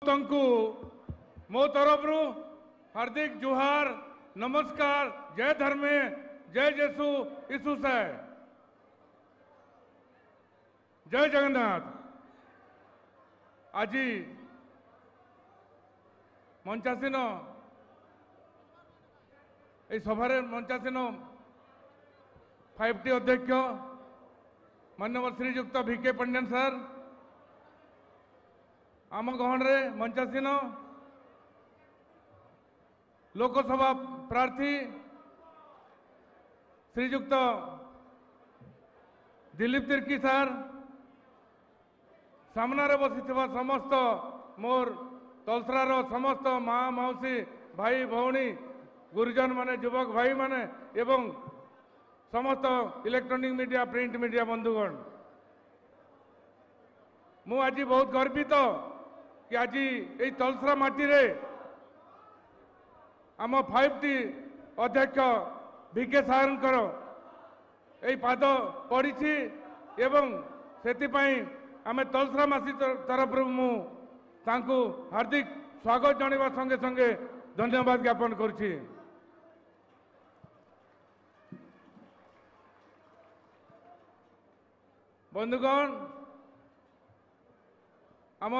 ସମସ୍ତଙ୍କୁ ମୋ ତରଫରୁ हार्दिक जुहार नमस्कार जय धर्मे जय जेसु यीशु से जय जगन्नाथ। आज मंचासीन सभार मंचासीन 5T अध्यक्ष माननीय श्रीजुक्त VK पंडियन सर आम गहन मंचासीन लोकसभा प्रार्थी श्रीजुक्त दिलीप तिर्की सर सामने बसी समस्त मोर तलसरार समस्त माँ मौसी भाई भौणी गुरुजन माने युवक भाई माने एवं समस्त इलेक्ट्रॉनिक मीडिया प्रिंट मीडिया बंधुगण मु आज बहुत गर्वित कि आज ये तलसरा माटी रे आम 5T अध्यक्ष VK सारंकर यही पाद पड़ी एवं से आम तलसरामासी तरफ मु हार्दिक स्वागत जनावा संगे संगे धन्यवाद ज्ञापन करुछि। बंधुगण आम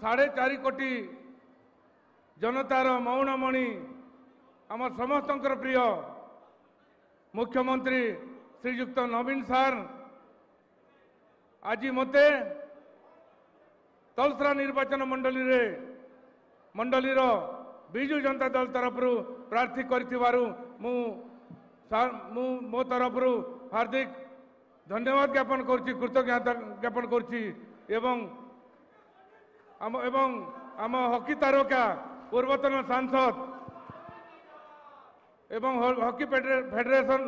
4.5 कोटी जनतार मौनमणि आम समस्त प्रिय मुख्यमंत्री श्रीजुक्त नवीन सार आज मते तलसरा निर्वाचन मंडली बिजु जनता दल तरफ प्रार्थी करिथिबारु मो तरफ हार्दिक धन्यवाद ज्ञापन करुछि कृतज्ञता ज्ञापन करुछि एवं आम हॉकी तारका पूर्वतन सांसद एवं hockey federation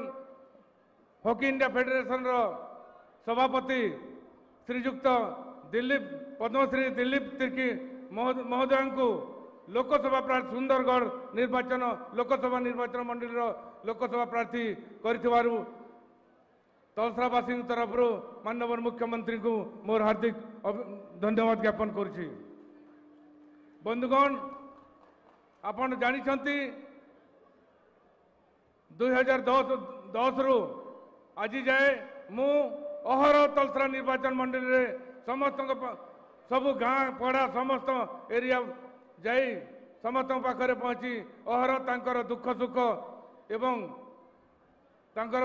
hockey India federation रो सभापति श्रीजुक्त दिलीप पद्मश्री दिलीप तिर्की महोदय को लोकसभा प्रार्थी सुंदरगढ़ निर्वाचन लोकसभा निर्वाचन मंडली लोकसभा प्रार्थी करिथिबारु तलसरावासी तरफ माननीय मुख्यमंत्री को मोर हार्दिक धन्यवाद ज्ञापन करुछि। बंधुगण आपण जानिछंती 2010 रु आज जाए मु अहर तलसरा निर्वाचन मंडली रे समस्त सबु गाँ पड़ा समस्त एरिया जाई समस्त पाखरे पहुँची अहर तांकर दुख सुख एवं तांकर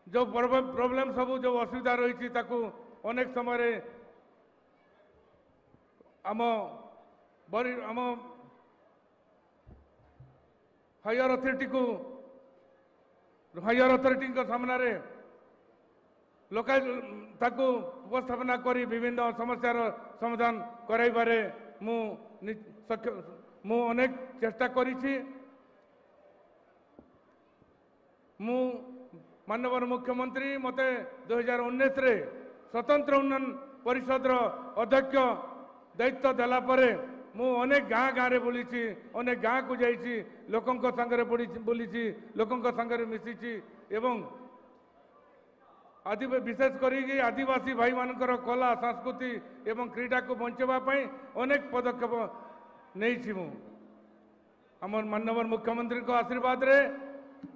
जो प्रॉब्लम सबू जो असुविधा रही अनेक समय आम हायर अथॉरिटी सामना रे लोकाल ताकू उपस्थापना करी विभिन्न समस्यार समाधान कराइबारे मु अनेक चेष्टा करिछि। मु माननीय मुख्यमंत्री मते 2019 रे स्वतंत्र उन्नयन परिषद अध्यक्ष दायित्व देला परे मु अनेक गाँ रे बुली अनेक गाँ को जाइछि लोकों संगे बुली लोकों संगे मिसी एवं विशेष करी आदिवासी भाई मानकर कला संस्कृति एवं क्रीड़ा को बंचापी अनेक पदक्षेप नहीं मु आम माननीय मुख्यमंत्री आशीर्वाद रे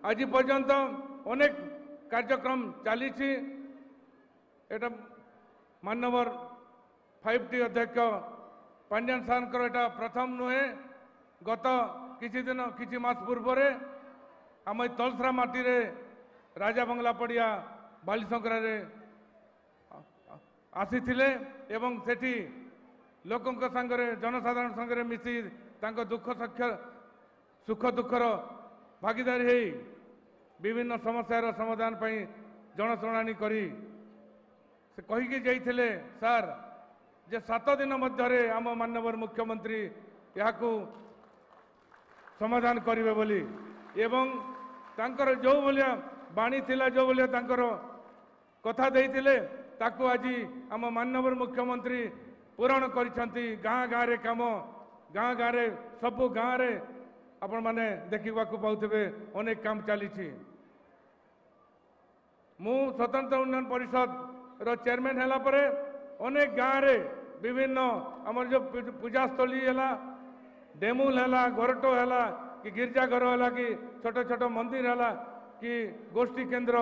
आज पर्यंत अनेक कार्यक्रम चली एटा माननीय 5T अध्यक्ष पांड्यान सारंकर एटा प्रथम नुहे गत किछि मास पूर्व आम तलसरा माटी रे राजा बंगला पड़िया बालीशंकरा रे आसी एवं सेठी लोकों संगे जनसाधारण संगे मिसी तांको सुख दुखर भागीदारी है विभिन्न समस्यार समाधान पर जनशुणाणी करी से कहीकि जाइथिले सार जे 7 दिन मध्य आम माननीय मुख्यमंत्री याकू समाधान करिवे बोली एवं तांकर जो भलिया बाणी थिला जो भलिया तांकर कथा देइथिले ताकू आज आम माननीय मुख्यमंत्री पूरण करिसंती गाँ रे काम गाँ रे सबु गाँ रे आपण माने देखा पाउथिबे अनेक काम चली मु स्वतंत्र उन्नयन परिषद रो चेयरमैन हैला परे अनेक गाँ रे विभिन्न आमर जो पूजास्थली है डेमुल है गोरटो है कि गिरजाघर है कि छोट छोट मंदिर है कि गोष्ठी केन्द्र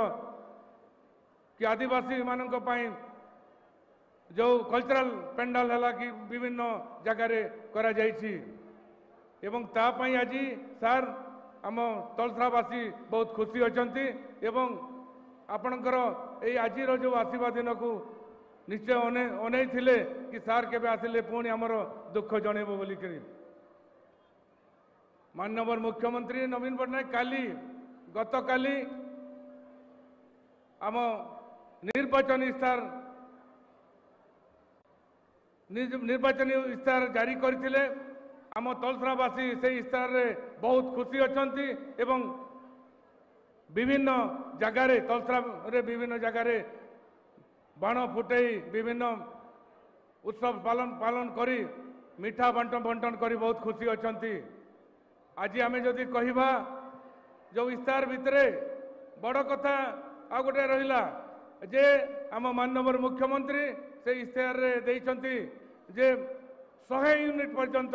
कि आदिवासी मानक जो कल्चरल पेंडाल है कि विभिन्न जगार करा जायछि एवं तापाई आज सार आम तलसरावासी बहुत खुशी अछंती एवं आपणकर ये आज जो आसवा दिन को निश्चय अनै थिले कि सार केबे आसिले पुणी आमर दुख जनइबो बोलिकरी माननीय मुख्यमंत्री नवीन पट्टनायक काली गत काली आम निर्वाचन इस्तार जारी करथिले आम तलसरावासी से इस्तार रे बहुत खुशी अछंती एवं विभिन्न जगार तलसरा रे विभिन्न जगार बाण फुटई विभिन्न उत्सव पालन करी मिठा बंटन करी बहुत खुशी अछंती आज आम जदि कहवा जो इस्तार भितरे बड़ कथा आ गोटे रहिला जे आम माननीय मुख्यमंत्री से इस्तार रे देइछंती जे 100 यूनिट पर्यंत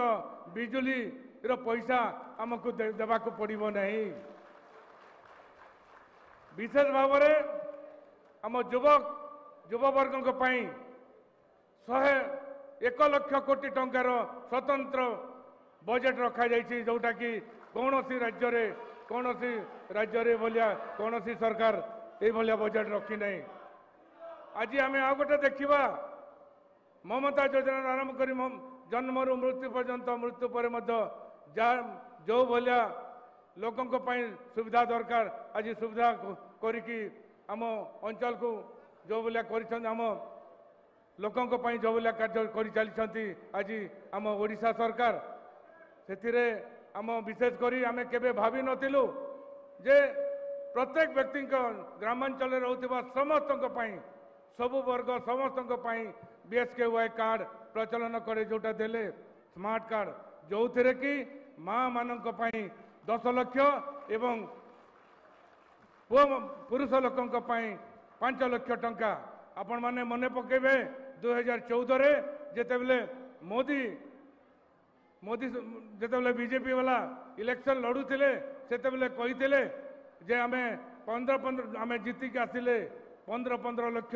बिजुली रो पैसा आमको देवाको पड़िबो नहीं विशेष भाव में आम युववर्ग 101 लाख कोटी टंकार स्वतंत्र बजेट रखा जाइए जोटा कि कौन राज्य रे भलिया कौन सरकार ये भलिया बजेट रखी नहीं आज आम आ गोटे देखा ममता योजना आरंभ कर जन्मरू मृत्यु पर्यंत मृत्यु पर जो भलिया लोकों सुविधा दरकार आज सुविधा करिकी आम अंचल को जो भलिया आम लोकों जो भलिया कार्य कर चली आज आम ओडिशा सरकार से आम विशेष करी आम केबे भावी नथिलु जे प्रत्येक व्यक्ति ग्रामांचल रोकवा समस्त सबु वर्ग समस्त BSKY कार्ड प्रचलन करे जोटा देले स्मार्ट कार्ड जो थे कि माँ मानक 10 लाख एवं पुरुष लोकों 5 लाख टंका आपण माने मन पकेबे 2014 रे जेतेबेले मोदी जेतेबेले बीजेपी वाला इलेक्शन लड़ुथिले सेतेबेले कहिथिले जे आमे 15 आमे जीती के आसिले 15 लाख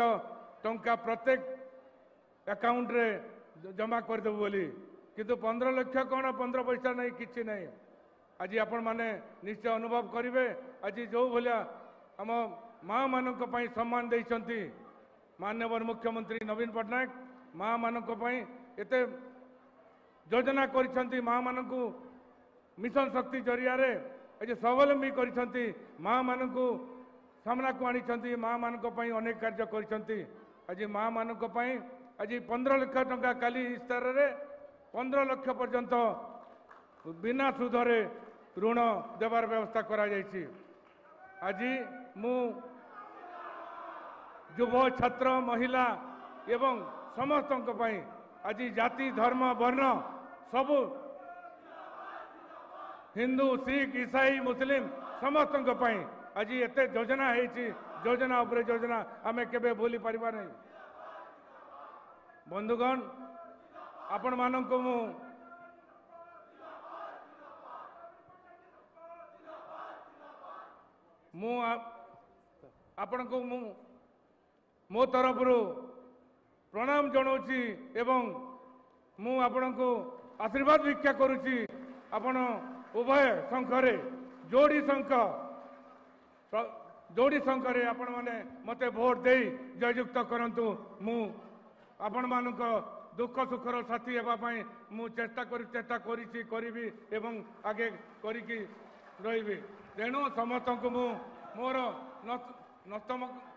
टंका प्रत्येक अकाउंट रे जमा कर देबो बोली किंतु 15 लाख कौन 15 पैसा नहीं किछि नहीं आज आपण माने निश्चय अनुभव करिवे आज जो भलिया आम माँ मानक सम्मान देइछंती माननीय मुख्यमंत्री नवीन पट्टनायक माँ मानक एते योजना करिछंती माँ मानकु मिशन शक्ति जरिया रे आज स्वावलंबी करिछंती माँ मानकु सामना को आनिछंती माँ मानक अनेक कार्य करिछंती आज माँ मानक आज 15 लाख टंका काली इस्तार रे 15 लाख पर्यंत बिना सुधरे ऋण देवार व्यवस्था करा जायछि आज मु युव छात्र महिला एवं समस्त आज जाति धर्म वर्ण सबु हिंदू सिख ईसाई मुस्लिम समस्त आज एते योजना योजना उपरे योजना आमे केबे भूली परिबा नहीं बंधुगण आपण मानक आपण को मो तरफ प्रणाम जनाऊँगी एवं मु आपण को आशीर्वाद भिक्षा करुच्ची आपण उभय शंखरे जोड़ी शंखरे आपण माने मते भोट दे जययुक्त करंतु मु आपण मानक दुख सुखर साथी हेबाई मु चेष्टा करी एवं आगे करी रही तेणु समस्त को मोर नतमस्तक